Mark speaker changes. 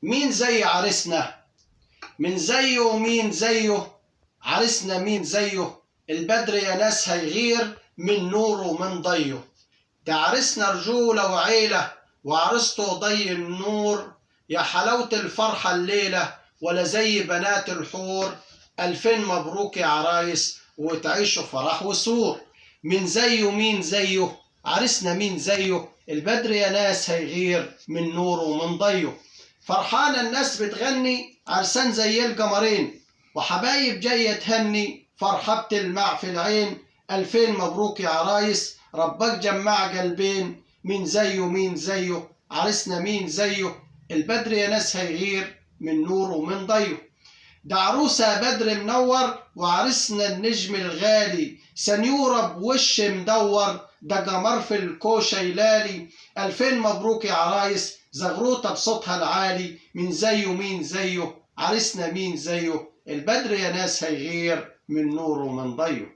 Speaker 1: مين زي عريسنا؟ من زيه ومين زيه؟ عريسنا مين زيه؟ البدر يا ناس هيغير من نوره ومن ضيه. ده عريسنا رجولة وعيلة، وعروسته ضي النور. يا حلاوة الفرحة الليلة، ولا زي بنات الحور. ألفين مبروك يا عرايس، وتعيشوا فرح وسرور. من زيه مين زيه؟ عريسنا مين زيه؟ البدر يا ناس هيغير من نوره ومن ضيه. فرحانة الناس بتغني، عرسان زي القمرين، وحبايب جاية تهني، فرحة بتلمع في العين. ألفين مبروك يا عرايس، ربك جمع قلبين. مين زيه مين زيه؟ عرسنا مين زيه؟ البدر يا ناس هيغير من نوره ومن ضيه. ده عروسة بدر منور، وعرسنا النجم الغالي، سنيورة بوش مدور، ده قمر في الكوشة يلالي. ألفين مبروك يا عرايس، زغروطة بصوتها العالي. من زيه مين زيه؟ عرسنا مين زيه؟ البدر يا ناس هيغير من نوره ومن ضيه.